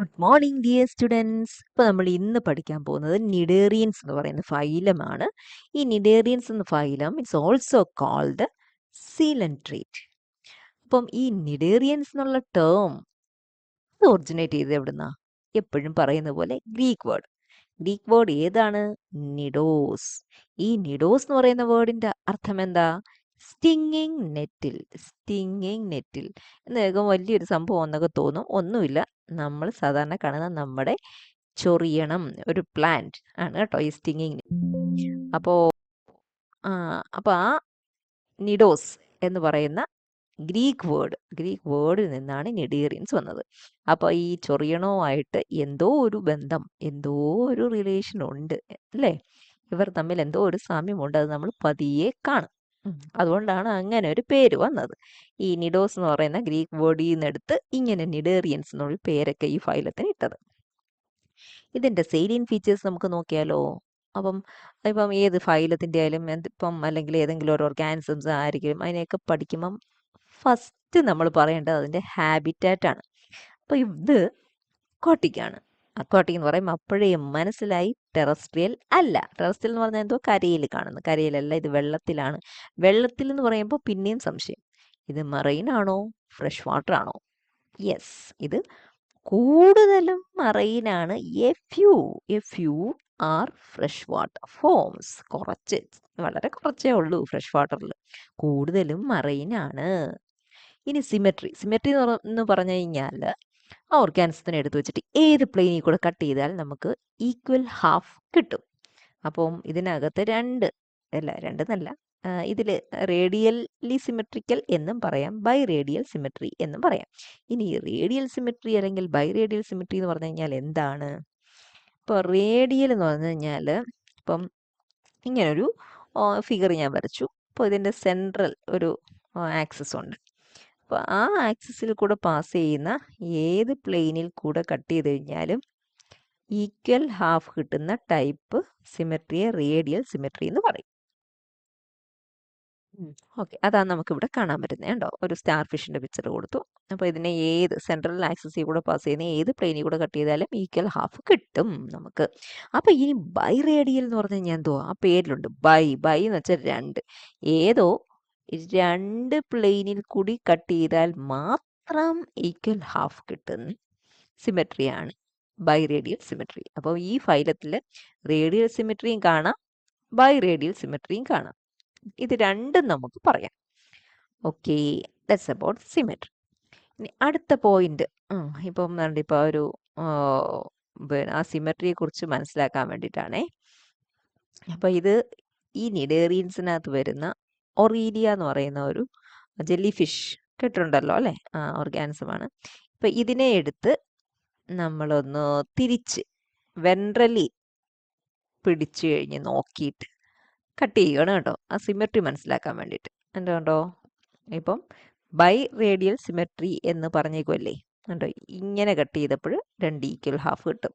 Good morning dear students. ഇപ്പോൾ നമ്മൾ ഇന്ന് പഠിക്കാൻ പോകുന്നത് നിഡേറിയൻസ് എന്ന് പറയുന്ന ഫൈലമാണ്. ഈ നിഡേറിയൻസ് എന്ന ഫൈലം ഇറ്റ്സ് ഓൾസോ കോൾഡ് സീലൻട്രേറ്റ്. അപ്പം ഈ നിഡേറിയൻസ് എന്നുള്ള ടേം ഒറിജിനേറ്റ് ചെയ്ത് എവിടുന്നാ? എപ്പോഴും പറയുന്ന പോലെ ഗ്രീക്ക് വേർഡ് ഏതാണ്? നിഡോസ്. ഈ നിഡോസ് എന്ന് പറയുന്ന വേർഡിന്റെ അർത്ഥം എന്താ? സ്റ്റിങ്ങിങ് നെറ്റിൽ എന്ന് കേൾക്കുമ്പോൾ വലിയൊരു സംഭവം എന്നൊക്കെ തോന്നും. ഒന്നുമില്ല, നമ്മൾ സാധാരണ കാണുന്ന നമ്മുടെ ചൊറിയണം ഒരു പ്ലാന്റ് ആണ് കേട്ടോ ഈ സ്റ്റിങ്ങിങ്. അപ്പോൾ ആ നിഡോസ് എന്ന് പറയുന്ന ഗ്രീക്ക് വേർഡിൽ നിന്നാണ് നിഡേറിയൻസ് വന്നത്. അപ്പോൾ ഈ ചൊറിയണവുമായിട്ട് എന്തോ ഒരു ബന്ധം, എന്തോ ഒരു റിലേഷൻ ഉണ്ട് അല്ലേ? ഇവർ തമ്മിൽ എന്തോ ഒരു സാമ്യമുണ്ട്, അത് നമ്മൾ പതിയെ കാണും. അതുകൊണ്ടാണ് അങ്ങനെ ഒരു പേര് വന്നത്. ഈ നിഡോസ് എന്ന് പറയുന്ന ഗ്രീക്ക് വേർഡിൽ നിന്നെടുത്ത് ഇങ്ങനെ നിഡേറിയൻസ് എന്നുള്ള പേരൊക്കെ ഈ ഫൈലത്തിന് ഇട്ടത്. ഇതിൻ്റെ സെയിലിയൻ ഫീച്ചേഴ്സ് നമുക്ക് നോക്കിയാലോ. ഇപ്പം ഏത് ഫൈലത്തിൻ്റെ ആയാലും ഇപ്പം അല്ലെങ്കിൽ ഏതെങ്കിലും ഒരു ഓർഗാനിസംസ് ആയിരിക്കും, അതിനെയൊക്കെ പഠിക്കുമ്പം ഫസ്റ്റ് നമ്മൾ പറയേണ്ടത് അതിൻ്റെ ഹാബിറ്റാറ്റാണ്. അപ്പോൾ ഇത് അക്വാട്ടിക്കാണ്. അക്വാട്ടിക് എന്ന് പറയുമ്പോൾ അപ്പോഴേ മനസ്സിലായി ടെറസ്ട്രിയൽ അല്ല. ടെറസ്ട്രിയൽ എന്ന് പറഞ്ഞാൽ എന്തോ കരയിൽ കാണുന്നു, കരയിലല്ല, ഇത് വെള്ളത്തിലാണ്. വെള്ളത്തിൽ എന്ന് പറയുമ്പോൾ പിന്നെയും സംശയം, ഇത് മറൈൻ ആണോ ഫ്രഷ് വാട്ടർ ആണോ? യെസ്, ഇത് കൂടുതലും മറൈനാണ്. A few are fresh water forms. വളരെ കുറച്ചേ ഉള്ളൂ ഫ്രഷ് വാട്ടറിൽ, കൂടുതലും മറൈനാണ്. ഇനി സിമെട്രി എന്ന് പറഞ്ഞു കഴിഞ്ഞാൽ ആ ഓർഗാനിസത്തിനെ എടുത്തു വെച്ചിട്ട് ഏത് പ്ലെയിനിൽ കൂടെ കട്ട് ചെയ്താൽ നമുക്ക് ഈക്വൽ ഹാഫ് കിട്ടും. അപ്പം ഇതിനകത്ത് രണ്ടെന്നല്ല, ഇതിൽ റേഡിയലി സിമെട്രിക്കൽ എന്നും പറയാം, ബൈ റേഡിയൽ സിമെട്രി എന്നും പറയാം. ഇനി റേഡിയൽ സിമെട്രി അല്ലെങ്കിൽ ബൈ റേഡിയൽ സിമെട്രി എന്ന് പറഞ്ഞു കഴിഞ്ഞാൽ എന്താണ്? ഇപ്പോൾ റേഡിയൽ എന്ന് പറഞ്ഞു കഴിഞ്ഞാൽ ഇപ്പം ഇങ്ങനൊരു ഫിഗർ ഞാൻ വരച്ചു. അപ്പോൾ ഇതിൻ്റെ സെൻട്രൽ ഒരു ആക്സിസ് ഉണ്ട്. അപ്പോൾ ആ ആക്സിസിൽ കൂടെ പാസ് ചെയ്യുന്ന ഏത് പ്ലെയിനിൽ കൂടെ കട്ട് ചെയ്ത് കഴിഞ്ഞാലും ഈക്വൽ ഹാഫ് കിട്ടുന്ന ടൈപ്പ് സിമെട്രിയെ റേഡിയൽ സിമെട്രി എന്ന് പറയും. ഓക്കെ, അതാണ് നമുക്കിവിടെ കാണാൻ പറ്റുന്നത്. കേട്ടോ, ഒരു സ്റ്റാർ ഫിഷിൻ്റെ പിക്ചർ കൊടുത്തു. അപ്പോൾ ഇതിനെ ഏത് സെൻട്രൽ ആക്സിസിൽ കൂടെ പാസ് ചെയ്യുന്ന ഏത് പ്ലെയിനിൽ കൂടെ കട്ട് ചെയ്താലും ഈക്വൽ ഹാഫ് കിട്ടും നമുക്ക്. അപ്പോൾ ഇനി ബൈ റേഡിയൽ എന്ന് പറഞ്ഞു കഴിഞ്ഞാൽ എന്തോ ആ പേരിലുണ്ട്, ബൈ എന്ന് വെച്ചാൽ രണ്ട്. ഏതോ രണ്ട് പ്ലെയിനിൽ കൂടി കട്ട് ചെയ്താൽ മാത്രം ഈക്വൽ ഹാഫ് കിട്ടുന്ന സിമെട്രിയാണ് ബൈ റേഡിയൽ സിമെട്രി. അപ്പോൾ ഈ ഫൈലത്തിൽ റേഡിയൽ സിമെട്രിയും കാണാം, ബൈ റേഡിയൽ സിമെട്രിയും കാണാം. ഇത് രണ്ടും നമുക്ക് പറയാം. Okay, that's about symmetry. ഇനി അടുത്ത പോയിന്റ്, ഇപ്പം ഇപ്പോൾ ഒരു ആ സിമെട്രിയെ കുറിച്ച് മനസ്സിലാക്കാൻ വേണ്ടിയിട്ടാണേ. അപ്പോൾ ഇത് ഈ നിഡേറിയൻസിനകത്ത് വരുന്ന ഒറീലിയ എന്ന് പറയുന്ന ഒരു ജെല്ലി ഫിഷ് കേട്ടിട്ടുണ്ടല്ലോ അല്ലേ? ഓർഗാനിസമാണ്. ഇപ്പം ഇതിനെ എടുത്ത് നമ്മളൊന്ന് തിരിച്ച് വെൻട്രലി പിടിച്ചു കഴിഞ്ഞ് നോക്കിയിട്ട് കട്ട് ചെയ്യുകയാണ് കേട്ടോ, ആ സിമെട്രി മനസ്സിലാക്കാൻ വേണ്ടിയിട്ട്. കണ്ടോ, ഇപ്പം ബൈ റേഡിയൽ സിമെട്രി എന്ന് പറഞ്ഞേക്കുമല്ലേ. കണ്ടോ, ഇങ്ങനെ കട്ട് ചെയ്തപ്പോൾ രണ്ട് ഈക്വൽ ഹാഫ് കിട്ടും.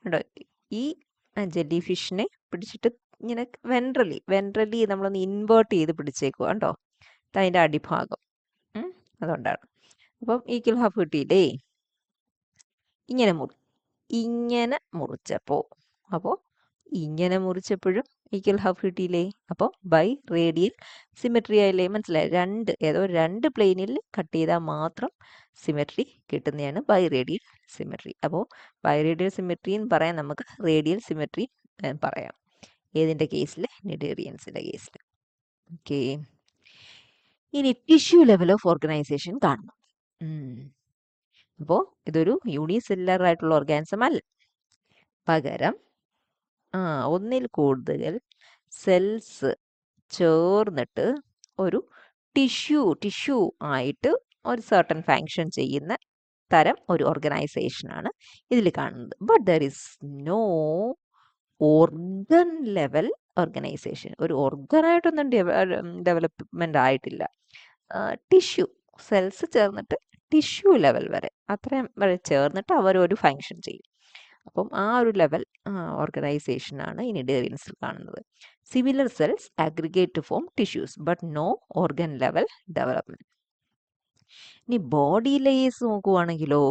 കണ്ടോ, ഈ ജെല്ലി ഫിഷിനെ പിടിച്ചിട്ട് ഇങ്ങനെ വെൻട്രലി നമ്മളൊന്ന് ഇൻവേർട്ട് ചെയ്ത് പിടിച്ചേക്കുക. കണ്ടോ, അതിൻ്റെ അടിഭാഗം. അതുകൊണ്ടാണ്. അപ്പം ഈക്വൽ ഹാഫ് കിട്ടിയില്ലേ. ഇങ്ങനെ മുറിച്ചപ്പോഴും ഈക്വൽ ഹാഫ് കിട്ടിയില്ലേ. അപ്പോൾ ബൈ റേഡിയൽ സിമെട്രി ആയില്ലേ. മനസ്സിലായി? ഏതോ രണ്ട് പ്ലെയിനിൽ കട്ട് ചെയ്താൽ മാത്രം സിമെട്രി കിട്ടുന്നതാണ് ബൈ റേഡിയൽ സിമെട്രി. അപ്പോൾ ബൈ റേഡിയൽ സിമെട്രി എന്ന് പറയാൻ നമുക്ക് റേഡിയൽ സിമെട്രി പറയാം. ഏതിൻ്റെ കേസിൽ? നിഡേറിയൻസിൻ്റെ കേസിൽ. ഓക്കെ, ഇനി ടിഷ്യൂ ലെവൽ ഓഫ് ഓർഗനൈസേഷൻ കാണണം. അപ്പോൾ ഇതൊരു യൂണിസെല്ലുലാർ ആയിട്ടുള്ള ഓർഗാനിസം അല്ല, പകരം ഒന്നിൽ കൂടുതൽ സെൽസ് ചേർന്നിട്ട് ഒരു ടിഷ്യൂ ആയിട്ട് ഒരു സർട്ടൻ ഫങ്ഷൻ ചെയ്യുന്ന തരം ഒരു ഓർഗനൈസേഷനാണ് ഇതിൽ കാണുന്നത്. But there is no organ level organisation. ഒരു ഓർഗനായിട്ടൊന്നും ഡെവലപ്മെന്റ് ആയിട്ടില്ല. ടിഷ്യൂ സെൽസ് ചേർന്നിട്ട് ടിഷ്യൂ ലെവൽ വരെ, അത്രയും വരെ ചേർന്നിട്ട് അവർ ഒരു ഫങ്ഷൻ ചെയ്യും. അപ്പം ആ ഒരു ലെവൽ ഓർഗനൈസേഷനാണ് ഈ നിഡേറിയൻസിൽ കാണുന്നത്. Similar cells aggregate to form tissues but no organ level development. ഇനി ബോഡി ലേയേഴ്സ് നോക്കുവാണെങ്കിലോ,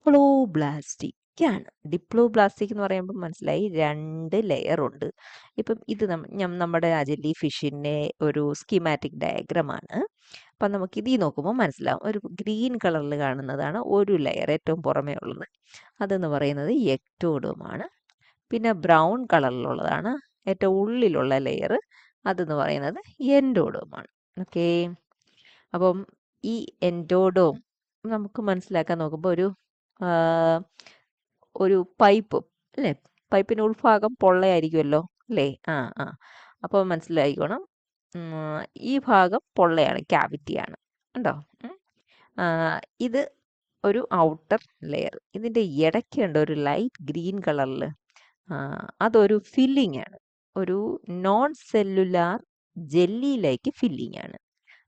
ഡിപ്ലോബ്ലാസ്റ്റിക് ആണ്. ഡിപ്ലോബ്ലാസ്റ്റിക് എന്ന് പറയുമ്പോൾ മനസ്സിലായി 2 ലെയർ ഉണ്ട്. ഇപ്പം ഇത് നമ്മുടെ ജെല്ലി ഫിഷിൻ്റെ ഒരു സ്കീമാറ്റിക് ഡയഗ്രമാണ്. അപ്പം നമുക്ക് ഇതിൽ നോക്കുമ്പോൾ മനസ്സിലാവും. ഒരു ഗ്രീൻ കളറിൽ കാണുന്നതാണ് ഒരു ലെയർ ഏറ്റവും പുറമേ ഉള്ളത്. അതെന്ന് പറയുന്നത് എക്ടോഡോമാണ്. പിന്നെ ബ്രൗൺ കളറിലുള്ളതാണ് ഏറ്റവും ഉള്ളിലുള്ള ലെയർ. അതെന്ന് പറയുന്നത് എൻഡോഡോമാണ്. ഓക്കെ, അപ്പം ഈ എൻഡോഡോം നമുക്ക് മനസ്സിലാക്കാൻ നോക്കുമ്പോൾ ഒരു പൈപ്പ് അല്ലേ, പൈപ്പിൻ്റെ ഉൾഭാഗം പൊള്ളയായിരിക്കുമല്ലോ അല്ലേ. ആ ആ അപ്പോൾ മനസ്സിലായിക്കോണം, ഈ ഭാഗം പൊള്ളയാണ്, ക്യാവിറ്റിയാണ്. ഉണ്ടോ? ഇത് ഒരു ഔട്ടർ ലെയർ. ഇതിൻ്റെ ഇടയ്ക്കുണ്ട് ഒരു ലൈറ്റ് ഗ്രീൻ കളറിൽ, അതൊരു ഫില്ലിംഗ് ആണ്, ഒരു നോൺ സെല്ലുലാർ ജെല്ലി ഫില്ലിംഗ് ആണ്.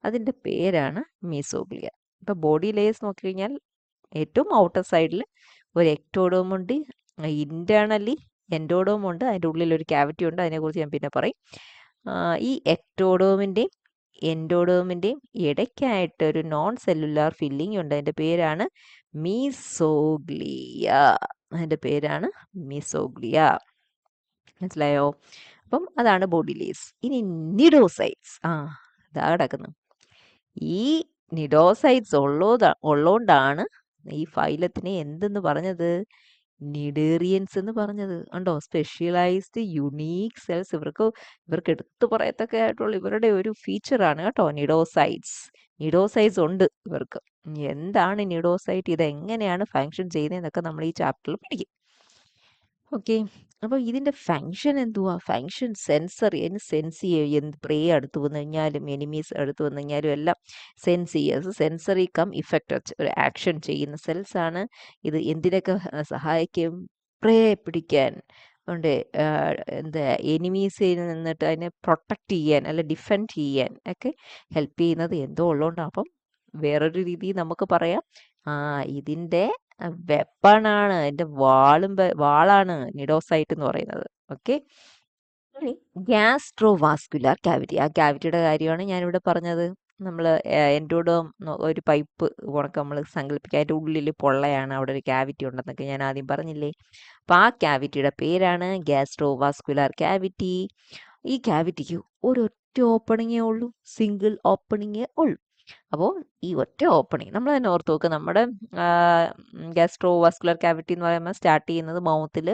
അതിൻ്റെ പേരാണ് മീസോഗ്ലിയ. ഇപ്പോൾ ബോഡി ലെയേഴ്സ് നോക്കിക്കഴിഞ്ഞാൽ ഏറ്റവും ഔട്ടർ സൈഡിൽ ഒരു എക്ടോഡോം ഉണ്ട്, ഇൻറ്റേർണലി എൻഡോഡോം ഉണ്ട്, അതിൻ്റെ ഉള്ളിൽ ഒരു ക്യാവിറ്റി ഉണ്ട്. അതിനെക്കുറിച്ച് ഞാൻ പിന്നെ പറയും. ഈ എക്ടോഡോമിൻ്റെയും എൻഡോഡോമിൻ്റെയും ഇടയ്ക്കായിട്ട് ഒരു നോൺ സെല്ലുലാർ ഫില്ലിംഗ് ഉണ്ട്. അതിൻ്റെ പേരാണ് മീസോഗ്ലിയ. അതിൻ്റെ പേരാണ് മീസോഗ്ലിയ. മനസ്സിലായോ? അപ്പം അതാണ് ബോഡി ലെയേഴ്സ്. ഇനി നിഡോസൈറ്റ്സ്. ഇതാ കിടക്കുന്നു. ഈ നിഡോസൈറ്റ്സ് ഉള്ളതുകൊണ്ടാണ് ഈ ഫൈലത്തിനെ എന്തെന്ന് പറഞ്ഞത്? നിഡേറിയൻസ് എന്ന് പറഞ്ഞത്. ഉണ്ടോ? Specialised unique cells. ഇവർക്ക് എടുത്തു പറയത്തക്ക ആയിട്ടുള്ള ഇവരുടെ ഒരു ഫീച്ചറാണ് കേട്ടോ നിഡോസൈറ്റ്സ്. നിഡോസൈറ്റ്സ് ഉണ്ട് ഇവർക്ക്. എന്താണ് നിഡോസൈറ്റ്, ഇതെങ്ങനെയാണ് ഫങ്ഷൻ ചെയ്യുന്നതെന്നൊക്കെ നമ്മൾ ഈ ചാപ്റ്ററിൽ പഠിക്കും. ഓക്കെ, അപ്പോൾ ഇതിൻ്റെ ഫങ്ഷൻ എന്തുവാ? Function sensory. അതിന് സെൻസ് ചെയ്യുക, എന്ത് പ്രേ അടുത്ത് വന്നു കഴിഞ്ഞാലും എനിമീസ് അടുത്ത് വന്നു കഴിഞ്ഞാലും എല്ലാം സെൻസ് ചെയ്യുക. സെൻസറി കം ഇഫക്റ്റ്, ഒരു ആക്ഷൻ ചെയ്യുന്ന സെൽസ് ആണ് ഇത്. എന്തിനൊക്കെ സഹായിക്കും? പ്രേ പിടിക്കാൻ ഉണ്ട്, എന്താ എനിമീസിൽ നിന്നിട്ട് അതിനെ പ്രൊട്ടക്റ്റ് ചെയ്യാൻ അല്ല ഡിഫെൻഡ് ചെയ്യാൻ ഒക്കെ ഹെൽപ്പ് ചെയ്യുന്നത് എന്തോ ഉള്ളതുകൊണ്ടാണ്. അപ്പം വേറൊരു രീതിയിൽ നമുക്ക് പറയാം, ഇതിൻ്റെ വെപ്പണാണ്, അതിൻ്റെ വാളാണ് നിഡോസൈറ്റ് എന്ന് പറയുന്നത്. Okay, gastrovascular cavity. ആ ക്യാവിറ്റിയുടെ കാര്യമാണ് ഞാനിവിടെ പറഞ്ഞത്. നമ്മൾ എൻഡോഡോം ഒരു പൈപ്പ് ഉണക്ക് നമ്മൾ സങ്കല്പിക്കുക, അതിൻ്റെ ഉള്ളിൽ പൊള്ളയാണ്, അവിടെ ഒരു ക്യാവിറ്റി ഉണ്ടെന്നൊക്കെ ഞാൻ ആദ്യം പറഞ്ഞില്ലേ. അപ്പോൾ ആ ക്യാവിറ്റിയുടെ പേരാണ് ഗ്യാസ്ട്രോവാസ്കുലാർ ക്യാവിറ്റി. ഈ ക്യാവിറ്റിക്ക് ഒരൊറ്റ ഓപ്പണിങ്ങേ ഉള്ളൂ, സിംഗിൾ ഓപ്പണിങ്ങേ ഉള്ളൂ. അപ്പോൾ ഈ ഒറ്റ ഓപ്പണിങ് നമ്മൾ തന്നെ ഓർത്ത് നോക്കുക. നമ്മുടെ ഗ്യാസ്ട്രോ വാസ്കുലർ ക്യാവിറ്റി എന്ന് പറയുമ്പോൾ സ്റ്റാർട്ട് ചെയ്യുന്നത് മൗത്തിൽ,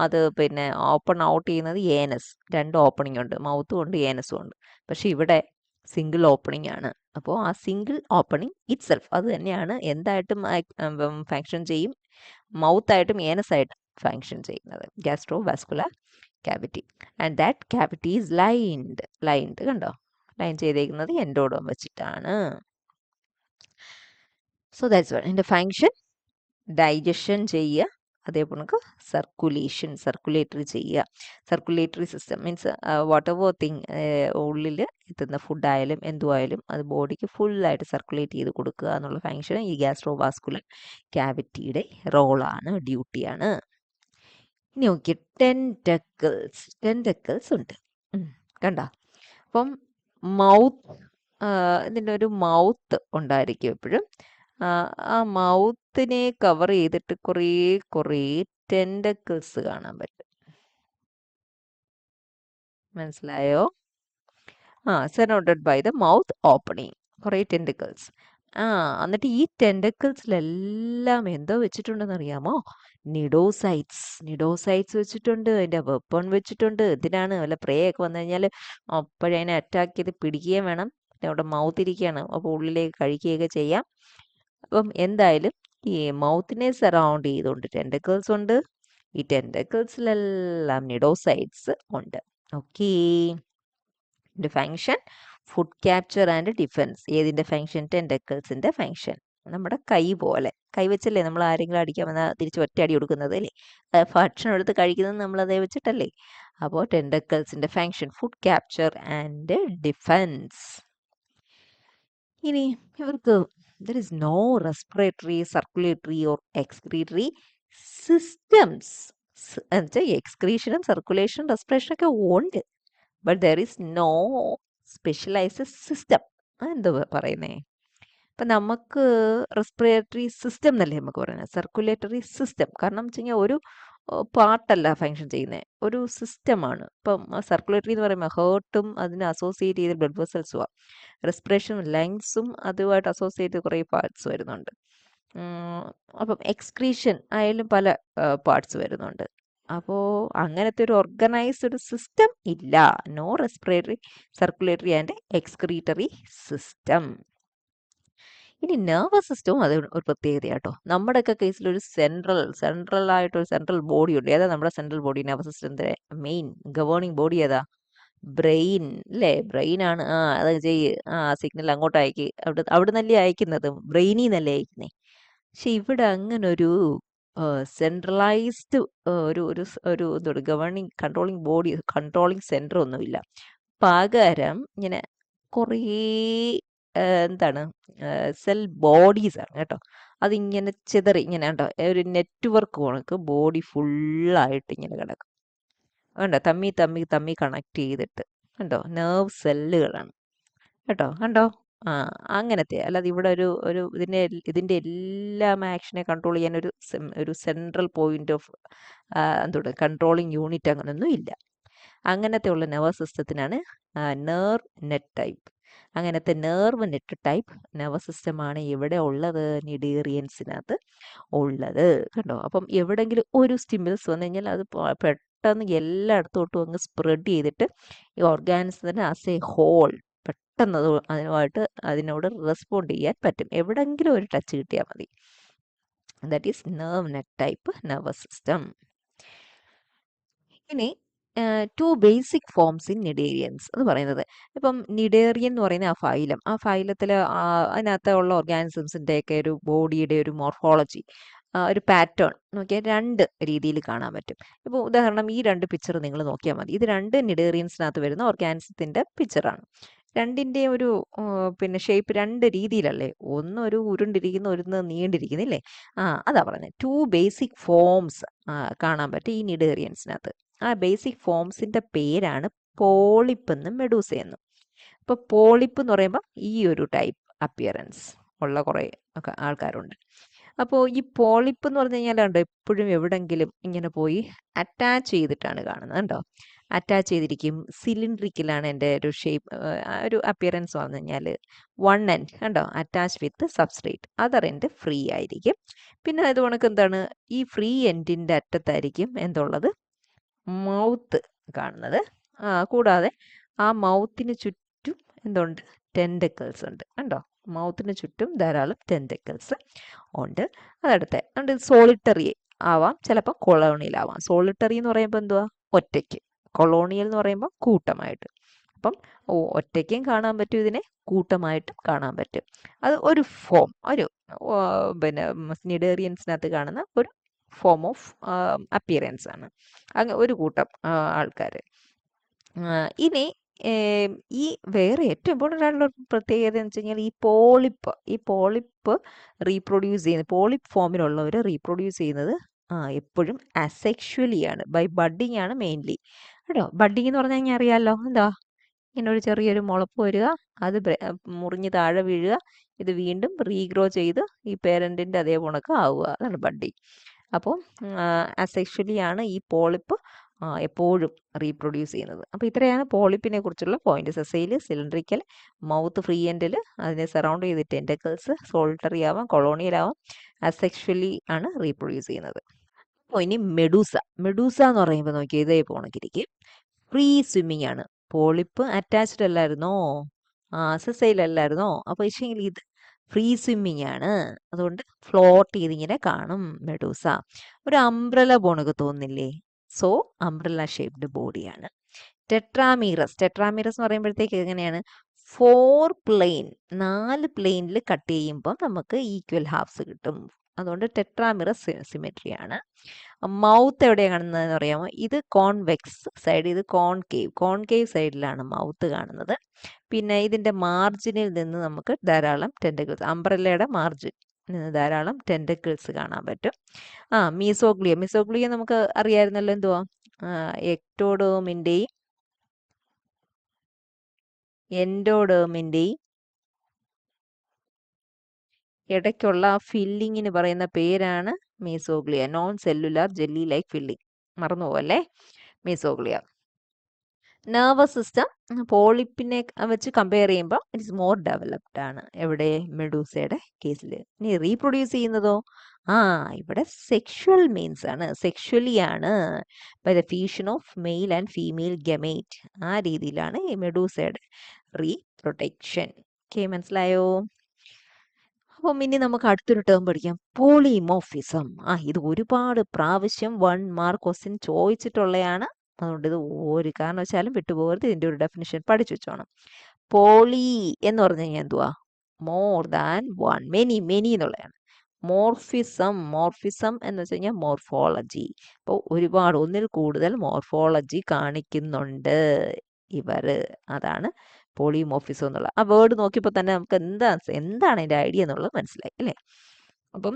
അത് പിന്നെ ഓപ്പൺ ഔട്ട് ചെയ്യുന്നത് ഏനസ്. 2 ഓപ്പണിംഗ് ഉണ്ട്, മൗത്തും ഉണ്ട് ഏനസും ഉണ്ട്. പക്ഷെ ഇവിടെ സിംഗിൾ ഓപ്പണിംഗ് ആണ്. അപ്പോൾ ആ സിംഗിൾ ഓപ്പണിംഗ് ഇറ്റ് സെൽഫ് അത് തന്നെയാണ് എന്തായിട്ടും ഫങ്ഷൻ ചെയ്യും, മൗത്തായിട്ടും ഏനസായിട്ടും ഫങ്ഷൻ ചെയ്യുന്നത് gastro vascular cavity. And that cavity is lined കണ്ടോ, ലൈൻ ചെയ്തേക്കുന്നത് എൻഡോഡോം വെച്ചിട്ടാണ്. So that's one. ഇതിൻ്റെ ഫങ്ഷൻ ഡൈജഷൻ ചെയ്യുക, അതേപോലെ സർക്കുലേറ്ററി ചെയ്യുക. Circulatory system means what ever thing ഉള്ളിൽ എത്തുന്ന ഫുഡായാലും എന്തുമായാലും അത് ബോഡിക്ക് ഫുള്ളായിട്ട് സർക്കുലേറ്റ് ചെയ്ത് കൊടുക്കുക എന്നുള്ള ഫങ്ഷൻ ഈ ഗ്യാസ്ട്രോവാസ്കുലർ ക്യാവിറ്റിയുടെ റോളാണ്, ഡ്യൂട്ടിയാണ്. ഇനി നോക്കിയ ടെൻറ്റക്കിൾസ് ഉണ്ട്, കണ്ടോ? അപ്പം ഇതിൻ്റെ ഒരു മൗത്ത് ഉണ്ടായിരിക്കും എപ്പോഴും. ആ മൗത്തിനെ കവർ ചെയ്തിട്ട് കുറേ ടെൻറ്റക്കിൾസ് കാണാൻ പറ്റും. മനസ്സിലായോ? Surrounded by the mouth opening, കുറേ ടെൻറ്റക്കിൾസ്. എന്നിട്ട് ഈ ടെൻറ്റക്കിൾസിലെല്ലാം എന്തോ വെച്ചിട്ടുണ്ടെന്ന് അറിയാമോ? നിഡോസൈറ്റ്സ് വെച്ചിട്ടുണ്ട്, അതിൻ്റെ വെപ്പൺ വെച്ചിട്ടുണ്ട്. എന്തിനാണ്? വല്ല പ്രേ ഒക്കെ വന്നു കഴിഞ്ഞാൽ അപ്പോഴേ അതിനെ അറ്റാക്ക് ചെയ്ത് പിടിക്കുകയും വേണം. അവിടെ മൗത്ത് ഇരിക്കുകയാണ്, അപ്പോൾ ഉള്ളിലേക്ക് കഴിക്കുകയൊക്കെ ചെയ്യാം. അപ്പം എന്തായാലും ഈ മൗത്തിനെ സറൗണ്ട് ചെയ്തുകൊണ്ട് ടെൻറ്റക്കിൾസ് ഉണ്ട്. ഈ ടെൻറ്റക്കിൾസിലെല്ലാം നിഡോസൈറ്റ്സ് ഉണ്ട്. ഓക്കേ, ഇതിൻ്റെ function food capture and defence. ഏതിൻ്റെ ഫങ്ഷൻ? ടെൻറ്റക്കിൾസിൻ്റെ ഫങ്ഷൻ. നമ്മുടെ കൈ പോലെ, കൈ വെച്ചല്ലേ നമ്മൾ ആരെങ്കിലും അടിക്കാൻ വന്നാൽ തിരിച്ച് ഒറ്റ അടി കൊടുക്കുന്നത് അല്ലേ, ഭക്ഷണം എടുത്ത് കഴിക്കുന്നത് നമ്മൾ അതേ വെച്ചിട്ടല്ലേ. അപ്പോൾ ടെൻറ്റക്കിൾസിൻ്റെ function food capture and defence. ഇനി ഇവർക്ക് there is no respiratory, circulatory or excretory systems. എന്നുവെച്ചാൽ എക്സ്ക്രീഷനും സർക്കുലേഷനും റെസ്പിറേഷനും ഒക്കെ ഉണ്ട്, but there is no specialised system. എന്താ പറയുന്നേ? അപ്പം നമുക്ക് റെസ്പിറേറ്ററി സിസ്റ്റം എന്നല്ലേ നമുക്ക് പറയുന്നത്, സർക്കുലേറ്ററി സിസ്റ്റം. കാരണം വെച്ച് കഴിഞ്ഞാൽ ഒരു പാർട്ടല്ല ഫങ്ഷൻ ചെയ്യുന്നത്, ഒരു സിസ്റ്റമാണ്. ഇപ്പം സർക്കുലേറ്ററി എന്ന് പറയുമ്പോൾ ഹേർട്ടും അതിന് അസോസിയേറ്റ് ചെയ്ത ബ്ലഡ് വെസൽസുമാണ്. റെസ്പിറേഷൻ ലങ്സും അതുമായിട്ട് അസോസിയേറ്റ് കുറേ പാർട്സ് വരുന്നുണ്ട്. അപ്പം എക്സ്ക്രീഷൻ ആയാലും പല പാർട്സ് വരുന്നുണ്ട്. അപ്പോൾ അങ്ങനത്തെ ഒരു ഓർഗനൈസ്ഡ് സിസ്റ്റം ഇല്ല. No respiratory, circulatory and excretory system. ഇനി നെർവസ് സിസ്റ്റവും അത് ഒരു പ്രത്യേകതയാട്ടോ. നമ്മുടെയൊക്കെ കേസിൽ ഒരു സെൻട്രൽ ആയിട്ടൊരു സെൻട്രൽ ബോഡി ഉണ്ട്. ഏതാ നമ്മുടെ സെൻട്രൽ ബോഡി? നെർവസ് സിസ്റ്റത്തിന്റെ മെയിൻ ഗവേണിംഗ് ബോഡി ഏതാ? ബ്രെയിൻ അല്ലേ? ബ്രെയിൻ ആണ്. അത് ചെയ്യ്, സിഗ്നൽ അങ്ങോട്ട് അയക്ക്. അവിടെ നിന്നല്ലേ അയക്കുന്നത്, ബ്രെയിനിൽ നിന്നല്ലേ അയക്കുന്നേ. പക്ഷെ ഇവിടെ അങ്ങനെ ഒരു സെൻട്രലൈസ്ഡ് ഒരു ഒരു ഒരു എന്തുവാ governing controlling body, controlling centre ഒന്നുമില്ല. പകരം ഇങ്ങനെ കുറേ എന്താണ് സെൽ ബോഡീസ് ആണ് കേട്ടോ. അതിങ്ങനെ ചിതറി ഇങ്ങനെ ഉണ്ടോ, ഒരു നെറ്റ്വർക്ക് കണക്ക് ബോഡി ഫുള്ളായിട്ട് ഇങ്ങനെ കിടക്കും. കണ്ടോ, തമ്മി തമ്മി തമ്മി കണക്ട് ചെയ്തിട്ട് കണ്ടോ, നെർവ് സെല്ലുകളാണ് കേട്ടോ. കണ്ടോ? ആ, അങ്ങനത്തെ. അല്ലാതെ ഇവിടെ ഒരു ഒരു ഇതിന്റെ എല്ലാം ആക്ഷനെ കൺട്രോൾ ചെയ്യാൻ ഒരു സെൻട്രൽ പോയിന്റ് ഓഫ് എന്തോട് കൺട്രോളിങ് യൂണിറ്റ് അങ്ങനൊന്നും ഇല്ല. അങ്ങനത്തെ ഉള്ള നെർവസ് സിസ്റ്റത്തിനാണ് നെർവ് നെറ്റ് ടൈപ്പ്. അങ്ങനത്തെ നെർവ് നെറ്റ് ടൈപ്പ് നെർവസ് സിസ്റ്റമാണ് ഇവിടെ ഉള്ളത്, നിഡേറിയൻസിനകത്ത് ഉള്ളത്. കണ്ടോ? അപ്പം എവിടെങ്കിലും ഒരു സ്റ്റിമുലസ് വന്നു കഴിഞ്ഞാൽ അത് പെട്ടെന്ന് എല്ലായിടത്തോട്ടും അങ്ങ് സ്പ്രെഡ് ചെയ്തിട്ട് ഈ ഓർഗാനിസത്തിന് ആസ് എ ഹോൾ പെട്ടെന്ന് അതിനോട് റെസ്പോണ്ട് ചെയ്യാൻ പറ്റും. എവിടെങ്കിലും ഒരു ടച്ച് കിട്ടിയാൽ മതി. That is nerve net type nervous system. ഇനി two basic forms in cnidarians എന്ന് പറയുന്നത്, ഇപ്പം നിഡേറിയൻ എന്ന് പറയുന്ന ആ ഫൈലത്തിൽ അതിനകത്തുള്ള ഓർഗാനിസംസിൻ്റെ ഒക്കെ ഒരു ബോഡിയുടെ ഒരു മോർഫോളജി, ഒരു പാറ്റേൺ നോക്കിയാൽ രണ്ട് രീതിയിൽ കാണാൻ പറ്റും. ഇപ്പോൾ ഉദാഹരണം ഈ രണ്ട് പിക്ചർ നിങ്ങൾ നോക്കിയാൽ മതി. ഇത് രണ്ട് നിഡേറിയൻസിനകത്ത് വരുന്ന ഓർഗാനിസത്തിൻ്റെ പിക്ചറാണ്. രണ്ടിൻ്റെ ഒരു പിന്നെ ഷേപ്പ് രണ്ട് രീതിയിലല്ലേ, ഒന്ന് ഒരു ഉരുണ്ടിരിക്കുന്നു, ഒന്ന് നീണ്ടിരിക്കുന്നില്ലേ. അതാ പറയുന്നത്. ടു ബേസിക് ഫോംസ് കാണാൻ പറ്റും ഈ നിഡേറിയൻസിനകത്ത്. ആ ബേസിക് ഫോംസിന്റെ പേരാണ് പോളിപ്പ് എന്നും മെഡൂസ എന്നും. അപ്പോൾ പോളിപ്പ് എന്ന് പറയുമ്പോൾ ഈ ഒരു ടൈപ്പ് അപ്പിയറൻസ് ഉള്ള കുറേ ഒക്കെ ആൾക്കാരുണ്ട്. അപ്പോൾ ഈ പോളിപ്പ് എന്ന് പറഞ്ഞു കഴിഞ്ഞാൽ കണ്ടോ, എപ്പോഴും എവിടെങ്കിലും ഇങ്ങനെ പോയി അറ്റാച്ച് ചെയ്തിട്ടാണ് കാണുന്നത്. കണ്ടോ, അറ്റാച്ച് ചെയ്തിരിക്കും. സിലിണ്ട്രിക്കലാണ് എൻ്റെ ഒരു ഷേപ്പ്, ഒരു അപ്പിയറൻസ് പറഞ്ഞു കഴിഞ്ഞാൽ വൺ എൻഡ് കണ്ടോ, അറ്റാച്ച് വിത്ത് സബ്സ്ട്രേറ്റ്, അതർ എൻഡ് ഫ്രീ ആയിരിക്കും. പിന്നെ അത് കണക്ക് എന്താണ്, ഈ ഫ്രീ എൻഡിൻ്റെ അറ്റത്തായിരിക്കും എന്തുള്ളത്, മൗത്ത് കാണുന്നത്. കൂടാതെ ആ മൗത്തിന് ചുറ്റും എന്തുണ്ട്, ടെൻഡക്കിൾസ് ഉണ്ട്. കണ്ടോ, മൗത്തിന് ചുറ്റും ധാരാളം ടെൻഡക്കിൾസ് ഉണ്ട്. അതുകൊണ്ട് സോളിറ്ററി ആവാം, ചിലപ്പോൾ കൊളോണിയൽ ആവാം. സോളിറ്ററി എന്ന് പറയുമ്പോൾ എന്തുവാ, ഒറ്റയ്ക്ക്. കൊളോണിയൽ എന്ന് പറയുമ്പോൾ കൂട്ടമായിട്ട്. അപ്പം ഒറ്റയ്ക്കും കാണാൻ പറ്റും, ഇതിനെ കൂട്ടമായിട്ടും കാണാൻ പറ്റും. അത് ഒരു ഫോം, ഒരു പിന്നെ നിഡേറിയൻസിനകത്ത് കാണുന്ന ഒരു ഫോം ഓഫ് അപ്പിയറൻസ് ആണ്. അങ്ങ് ഒരു കൂട്ടം ആൾക്കാർ. ഇനി ഈ വേറെ ഏറ്റവും ഇമ്പോർട്ടൻ്റ് ആയിട്ടുള്ള പ്രത്യേകത എന്ന് വെച്ച് കഴിഞ്ഞാൽ ഈ പോളിപ്പ് റീപ്രൊഡ്യൂസ് ചെയ്യുന്നത്, പോളിപ്പ് ഫോമിലുള്ളവർ റീപ്രൊഡ്യൂസ് ചെയ്യുന്നത് എപ്പോഴും അസെക്ഷുവലി ആണ്, ബൈ ബഡ്ഡിങ് ആണ് മെയിൻലി കേട്ടോ. ബഡ്ഡിങ് എന്ന് പറഞ്ഞു കഴിഞ്ഞാൽ അറിയാമല്ലോ, എന്താ, ഇങ്ങനെ ഒരു ചെറിയൊരു മുളപ്പ് വരിക, അത് മുറിഞ്ഞ് താഴെ വീഴുക, ഇത് വീണ്ടും റീഗ്രോ ചെയ്ത് ഈ പേരൻറ്റിൻ്റെ അതേ കണക്ക് ആവുക, അതാണ് ബഡ്ഡിങ്. അപ്പോൾ അസെക്ഷുവലി ആണ് ഈ പോളിപ്പ് എപ്പോഴും റീപ്രൊഡ്യൂസ് ചെയ്യുന്നത്. അപ്പോൾ ഇത്രയാണ് പോളിപ്പിനെ കുറിച്ചുള്ള point. Sessile, cylindrical, mouth free എൻഡിൽ, അതിനെ സറൗണ്ട് ചെയ്ത് ടെൻഡക്കിൾസ്, സോളിറ്ററി ആവാം, കൊളോണിയൽ ആവാം, അസെക്ഷുവലി ആണ് റീപ്രൊഡ്യൂസ് ചെയ്യുന്നത്. അപ്പോൾ ഇനി മെഡൂസ എന്ന് പറയുമ്പോൾ നോക്കി ഇതേ പോണക്കിരിക്കും, ഫ്രീ സ്വിമ്മിങ് ആണ്. പോളിപ്പ് അറ്റാച്ച്ഡ് അല്ലായിരുന്നോ, സെസൈൽ അല്ലായിരുന്നോ, അപ്പോൾ പക്ഷേങ്കിൽ ഇത് ഫ്രീ സ്വിമ്മിങ് ആണ്. അതുകൊണ്ട് ഫ്ലോട്ട് ചെയ്തിങ്ങനെ കാണും മെഡൂസ. ഒരു അംബ്രല പോണൊക്കെ തോന്നുന്നില്ലേ? സോ അംബ്രല ഷേപ്ഡ് ബോഡിയാണ്. ടെട്രാമീറസ് എന്ന് പറയുമ്പോഴത്തേക്ക് എങ്ങനെയാണ്, 4 പ്ലെയിൻ, 4 പ്ലെയിനിൽ കട്ട് ചെയ്യുമ്പോൾ നമുക്ക് ഈക്വൽ ഹാഫ്സ് കിട്ടും. അതുകൊണ്ട് ടെട്രാമിറസ് സിമെട്രിയാണ്. മൗത്ത് എവിടെയാണ് കാണുന്നതെന്ന് അറിയാമോ? ഇത് കോൺവെക്സ് സൈഡ്, ഇത് കോൺകേവ് സൈഡിലാണ് മൗത്ത് കാണുന്നത്. പിന്നെ ഇതിൻ്റെ മാർജിനിൽ നിന്ന് നമുക്ക് ധാരാളം ടെൻഡക്കിൾസ്, അംബ്രല്ലയുടെ മാർജിൻ നിന്ന് ധാരാളം ടെൻഡക്കിൾസ് കാണാൻ പറ്റും. മീസോഗ്ലിയ നമുക്ക് അറിയാമായിരുന്നല്ലോ, എന്തുവാ, എക്ടോഡേമിൻ്റെയും എൻഡോഡേമിൻ്റെയും ഇടയ്ക്കുള്ള ആ ഫില്ലിങ്ങിന് പറയുന്ന പേരാണ് mesoglea. Non cellular jelly like filling. മറന്നു പോവല്ലേ, മീസോഗ്ലിയ. നെർവസ് സിസ്റ്റം പോളിപ്പിനെ വെച്ച് കമ്പയർ ചെയ്യുമ്പോൾ ഇറ്റ്സ് മോർ ഡെവലപ്ഡ് ആണ്. എവിടെ? മെഡൂസയുടെ കേസിൽ. ഇനി റീപ്രൊഡ്യൂസ് ചെയ്യുന്നതോ? ആ, ഇവിടെ സെക്ഷുവൽ മീൻസ് ആണ്, സെക്ഷുവലി ആണ്. By the fusion of male and female gamete. ആ രീതിയിലാണ് ഈ മെഡൂസയുടെ റീപ്രൊഡക്ഷൻ. ഓക്കെ, മനസ്സിലായോ? അപ്പം ഇനി നമുക്ക് അടുത്തൊരു ടേം പഠിക്കാം, പോളിമോർഫിസം. ഇത് ഒരുപാട് പ്രാവശ്യം 1 മാർക്ക് ക്വസ്റ്റ്യൻ ചോദിച്ചിട്ടുള്ളതാണ്. അതുകൊണ്ട് ഇത് ഒരു കാരണവശാലും വിട്ടുപോകരുത്. ഇതിന്റെ ഒരു ഡെഫിനിഷൻ പഠിച്ചു വെച്ചോണം. പോളി എന്ന് പറഞ്ഞു കഴിഞ്ഞാൽ എന്തുവാ? More than one, many many എന്നുള്ളതാണ്. മോർഫിസം എന്ന് വെച്ച് കഴിഞ്ഞാൽ മോർഫോളജി. അപ്പോൾ ഒരുപാട്, ഒന്നിൽ കൂടുതൽ മോർഫോളജി കാണിക്കുന്നുണ്ട് ഇവര്. അതാണ് പോളിമോർഫിസം എന്നുള്ള ആ വേർഡ് നോക്കിയപ്പോൾ തന്നെ നമുക്ക് എന്താണ് അതിന്റെ ഐഡിയ എന്നുള്ളത് മനസ്സിലായി അല്ലേ? അപ്പം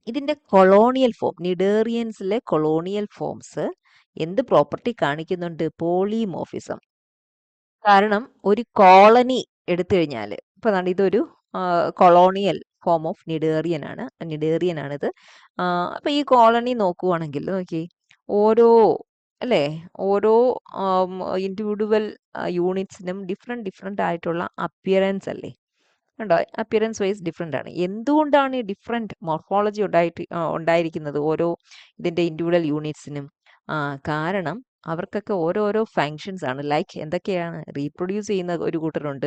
ഇതിന്റെ കൊളോണിയൽ ഫോം, നിഡേറിയൻസിലെ കൊളോണിയൽ ഫോംസ് എന്ത് പ്രോപ്പർട്ടി കാണിക്കുന്നുണ്ട്? പോളിമോർഫിസം. കാരണം ഒരു കോളനി എടുത്തു കഴിഞ്ഞാൽ, ഇപ്പൊ ഇതൊരു കൊളോണിയൽ ഫോം ഓഫ് നിഡേറിയൻ ആണിത്. അപ്പൊ ഈ കോളനി നോക്കുവാണെങ്കിൽ നോക്കി, ഓരോ അല്ലേ, ഓരോ ഇൻഡിവിജ്വൽ യൂണിറ്റ്സിനും ഡിഫറെന്റ് ആയിട്ടുള്ള അപ്പിയറൻസ് അല്ലേ? ഉണ്ടോ? അപ്പിയറൻസ് വൈസ് ഡിഫറെന്റ് ആണ്. എന്തുകൊണ്ടാണ് ഈ ഡിഫറെന്റ് മോർഫോളജി ഉണ്ടായിരിക്കുന്നത് ഓരോ ഇതിന്റെ ഇൻഡിവിജ്വൽ യൂണിറ്റ്സിനും? കാരണം അവർക്കൊക്കെ ഓരോരോ ഫങ്ഷൻസ് ആണ്. ലൈക്ക് എന്തൊക്കെയാണ്? റീപ്രൊഡ്യൂസ് ചെയ്യുന്ന ഒരു കൂട്ടരുണ്ട്,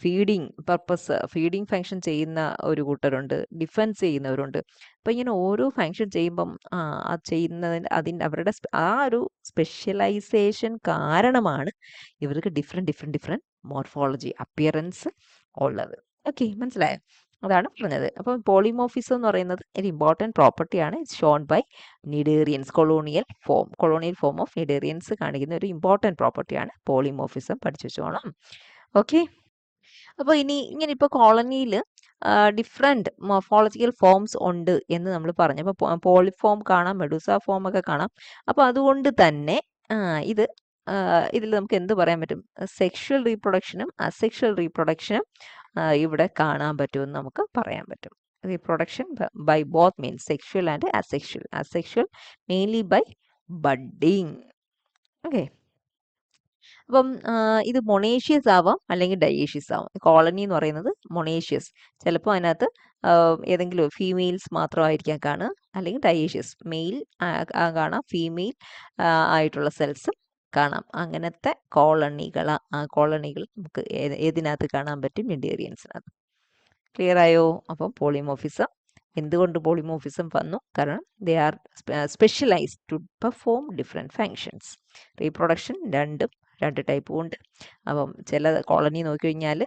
ഫീഡിങ് ഫങ്ഷൻ ചെയ്യുന്ന ഒരു കൂട്ടരുണ്ട്, ഡിഫെൻസ് ചെയ്യുന്നവരുണ്ട്. അപ്പൊ ഇങ്ങനെ ഓരോ ഫങ്ഷൻ ചെയ്യുമ്പം അത് ചെയ്യുന്നതിന് അവരുടെ ആ ഒരു സ്പെഷ്യലൈസേഷൻ കാരണമാണ് ഇവർക്ക് ഡിഫറെന്റ് മോർഫോളജി അപ്പിയറൻസ് ഉള്ളത്. ഓക്കെ, മനസ്സിലായോ? അതാണ് പറഞ്ഞത്. അപ്പോൾ പോളിമോർഫിസം എന്ന് പറയുന്നത് ഒരു ഇമ്പോർട്ടൻറ്റ് പ്രോപ്പർട്ടിയാണ്. It's shown by cnidarians. Colonial form of cnidarians കാണിക്കുന്ന ഒരു ഇമ്പോർട്ടൻറ്റ് പ്രോപ്പർട്ടിയാണ് പോളിമോർഫിസം. പഠിച്ചു വെച്ചോണം. ഓക്കെ, അപ്പോൾ ഇങ്ങനെ ഇപ്പോൾ കോളനിയിൽ ഡിഫറെൻറ്റ് മോർഫോളജിക്കൽ ഫോംസ് ഉണ്ട് എന്ന് നമ്മൾ പറഞ്ഞു. അപ്പോൾ പോളിഫോം കാണാം, മെഡൂസ ഫോം ഒക്കെ കാണാം. അപ്പോൾ അതുകൊണ്ട് തന്നെ ഇത് ഇതിൽ നമുക്ക് എന്ത് പറയാൻ പറ്റും? സെക്ഷൽ റീപ്രൊഡക്ഷനും അസെക്ഷൽ റീപ്രൊഡക്ഷനും ഇവിടെ കാണാൻ പറ്റുമെന്ന് നമുക്ക് പറയാൻ പറ്റും. Reproduction by both means sexual and asexual mainly by budding. Okay, അപ്പം ഇത് മൊണേഷ്യസ് ആവാം അല്ലെങ്കിൽ ഡയേഷ്യസ് ആവാം. കോളനി എന്ന് പറയുന്നത് മൊണേഷ്യസ്, ചിലപ്പോൾ അതിനകത്ത് ഏതെങ്കിലും ഫീമെയിൽസ് മാത്രമായിരിക്കാം കാണുക, അല്ലെങ്കിൽ ഡയേഷ്യസ് മെയിൽ കാണാം, ഫീമെയിൽ ആയിട്ടുള്ള സെൽസും കാണാം. അങ്ങനത്തെ കോളനികൾ നമുക്ക് ഏതിനകത്ത് കാണാൻ പറ്റും? നിഡേറിയൻസിനകത്ത്. ക്ലിയർ ആയോ? അപ്പം പോളിമോർഫിസം, എന്തുകൊണ്ട് പോളിമോർഫിസം വന്നു? കാരണം they are specialised to perform different functions. Reproduction രണ്ട് ടൈപ്പും ഉണ്ട്. അപ്പം ചില കോളനി നോക്കിക്കഴിഞ്ഞാൽ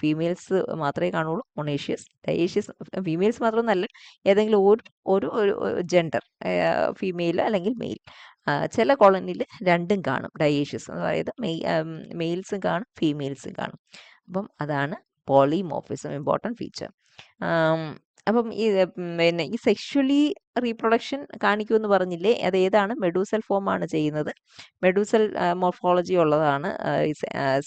ഫീമെയിൽസ് മാത്രമേ കാണുള്ളൂ, മൊണേഷ്യസ്. ഡയേഷ്യസ് ഫീമെയിൽസ് മാത്രമൊന്നല്ല, ഏതെങ്കിലും ഒരു ജെൻഡർ, ഫീമെയിൽ അല്ലെങ്കിൽ മെയിൽ. ചില കോളനിയിൽ രണ്ടും കാണും, ഡയേഷ്യസ് എന്ന് പറയുന്നത് മെയിൽസും കാണും ഫീമെയിൽസും കാണും. അപ്പം അതാണ് പോളിമോർഫിസം, ഇമ്പോർട്ടൻറ്റ് ഫീച്ചർ. അപ്പം പിന്നെ ഈ സെക്ഷുവലി റീപ്രൊഡക്ഷൻ കാണിക്കുമെന്ന് പറഞ്ഞില്ലേ, അത് ഏതാണ്? മെഡൂസൽ ഫോം ആണ് ചെയ്യുന്നത്. മെഡൂസൽ മോർഫോളജി ഉള്ളതാണ്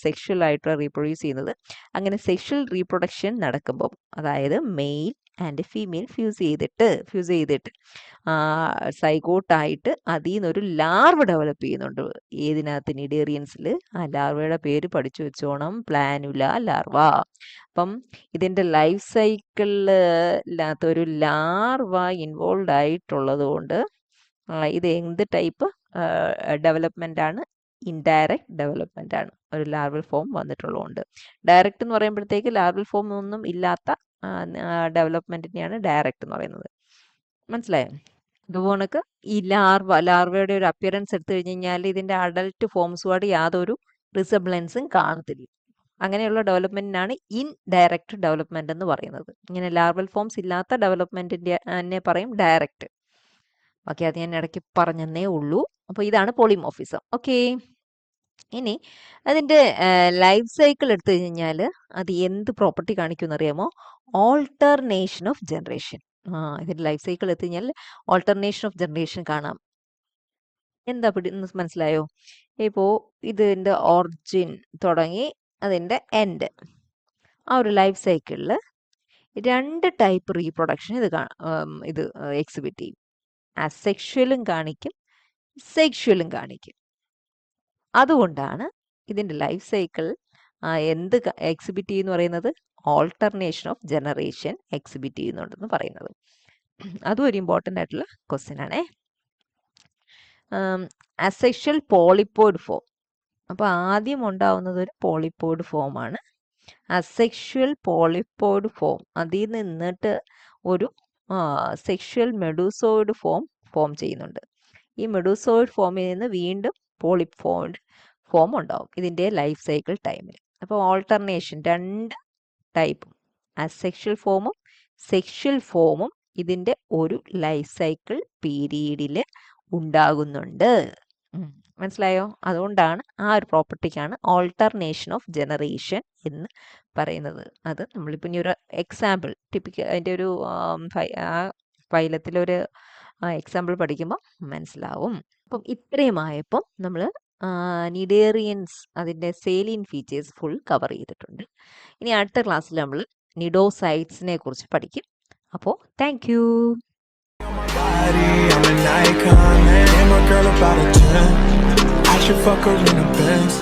സെക്ഷുവൽ ആയിട്ട് റീപ്രൊഡ്യൂസ് ചെയ്യുന്നത്. അങ്ങനെ സെക്ഷുവൽ റീപ്രൊഡക്ഷൻ നടക്കുമ്പോൾ, അതായത് മെയിൽ ആൻഡ് ഫീമെയിൽ ഫ്യൂസ് ചെയ്തിട്ട് സൈഗോട്ടായിട്ട് അതിൽ നിന്നൊരു ലാർവ ഡെവലപ്പ് ചെയ്യുന്നുണ്ട്. ഏതിനകത്ത്? നിഡേറിയൻസിൽ. ആ ലാർവയുടെ പേര് പഠിച്ചു വെച്ചോണം, പ്ലാനുല ലാർവ. അപ്പം ഇതിൻ്റെ ലൈഫ് സൈക്കിളിനകത്ത് ഒരു ലാർവ ഇൻവോൾവ് ആയിട്ടുള്ളത് കൊണ്ട് ഇത് എന്ത് ടൈപ്പ് ഡെവലപ്മെൻ്റ് ആണ്? ഇൻഡയറക്റ്റ് ഡെവലപ്മെൻ്റ് ആണ്. ഒരു ലാർവൽ ഫോം വന്നിട്ടുള്ളതുകൊണ്ട്. ഡയറക്റ്റ് എന്ന് പറയുമ്പോഴത്തേക്ക് ലാർവൽ ഫോം ഒന്നും ഇല്ലാത്ത ഡെവലപ്മെൻറ്റിനെയാണ് ഡയറക്റ്റ് എന്ന് പറയുന്നത്. മനസ്സിലായോ? അതുപോലെ ഈ ലാർവയുടെ ഒരു അപ്പിയറൻസ് എടുത്തു കഴിഞ്ഞ് കഴിഞ്ഞാൽ ഇതിൻ്റെ അഡൽട്ട് ഫോംസുമായിട്ട് യാതൊരു റിസംബ്ലൻസും കാണത്തില്ല. അങ്ങനെയുള്ള ഡെവലപ്മെന്റിനാണ് ഇൻഡയറക്റ്റ് ഡെവലപ്മെന്റ് എന്ന് പറയുന്നത്. ഇങ്ങനെ ലാർവൽ ഫോംസ് ഇല്ലാത്ത ഡെവലപ്മെന്റിന്റെ തന്നെ പറയും ഡയറക്റ്റ്. ഓക്കെ, അത് ഞാൻ ഇടയ്ക്ക് പറഞ്ഞതേ ഉള്ളൂ. അപ്പോൾ ഇതാണ് പോളിമോർഫിസം. ഓക്കെ, ഇനി അതിന്റെ ലൈഫ് സൈക്കിൾ എടുത്തു കഴിഞ്ഞാൽ അത് എന്ത് പ്രോപ്പർട്ടി കാണിക്കുമെന്ന് അറിയാമോ? Alternation of generation. ഇതിന്റെ ലൈഫ് സൈക്കിൾ എടുത്തു കഴിഞ്ഞാൽ ഓൾട്ടർനേഷൻ ഓഫ് ജനറേഷൻ കാണാം. എന്താ മനസ്സിലായോ? ഇപ്പോ ഇതിന്റെ ഒറിജിൻ തുടങ്ങി അതിന്റെ എൻഡ്, ആ ഒരു ലൈഫ് സൈക്കിളിൽ 2 ടൈപ്പ് റീപ്രൊഡക്ഷൻ ഇത് എക്സിബിറ്റ് ചെയ്യും. അസെക്ഷലും കാണിക്കും, സെക്ഷലും കാണിക്കും. അതുകൊണ്ടാണ് ഇതിൻ്റെ ലൈഫ് സൈക്കിൾ എന്ത് എക്സിബിറ്റ് ചെയ്യുന്നു പറയുന്നത്, ഓൾട്ടർനേഷൻ ഓഫ് ജനറേഷൻ എക്സിബിറ്റ് ചെയ്യുന്നുണ്ടെന്ന് പറയുന്നത്. അതും ഒരു ഇമ്പോർട്ടൻ്റ് ആയിട്ടുള്ള ക്വസ്റ്റ്യൻ ആണേ. Asexual polypoid form. അപ്പോൾ ആദ്യം ഉണ്ടാവുന്നത് ഒരു പോളിപ്പോയിഡ് ഫോമാണ്. അസെക്ഷൽ പോളിപ്പോയിഡ് ഫോം, അതിൽ നിന്നിട്ട് ഒരു സെക്ഷൽ മെഡൂസോയിഡ് ഫോം ചെയ്യുന്നുണ്ട്. ഈ മെഡൂസോയിഡ് ഫോമിൽ നിന്ന് വീണ്ടും പോളിപ്പോയിഡ് ഫോം ഉണ്ടാവും ഇതിൻ്റെ ലൈഫ് സൈക്കിൾ ടൈമിൽ. അപ്പോൾ ഓൾട്ടർനേഷൻ 2 ടൈപ്പും, അസെക്ഷൽ ഫോമും സെക്ഷൽ ഫോമും ഇതിൻ്റെ ഒരു ലൈഫ് സൈക്കിൾ പീരീഡിൽ ഉണ്ടാകുന്നുണ്ട്. മനസ്സിലായോ? അതുകൊണ്ടാണ് ആ ഒരു പ്രോപ്പർട്ടിക്കാണ് ഓൾട്ടർനേഷൻ ഓഫ് ജനറേഷൻ എന്ന് പറയുന്നത്. അത് നമ്മളിപ്പോൾ ഇനി ഒരു എക്സാമ്പിൾ അതിൻ്റെ ഒരു ഫൈലത്തിലൊരു എക്സാമ്പിൾ പഠിക്കുമ്പോൾ മനസ്സിലാവും. അപ്പം ഇത്രയുമായപ്പം നമ്മൾ നിഡേറിയൻസ് അതിൻ്റെ സേലിയൻ ഫീച്ചേഴ്സ് ഫുൾ കവർ ചെയ്തിട്ടുണ്ട്. ഇനി അടുത്ത ക്ലാസ്സിൽ നമ്മൾ നിഡോസൈറ്റ്സിനെ കുറിച്ച് പഠിക്കും. അപ്പോൾ thank you. I'm an icon, man. I'm a girl about a 10. I should fuck her in a Benz.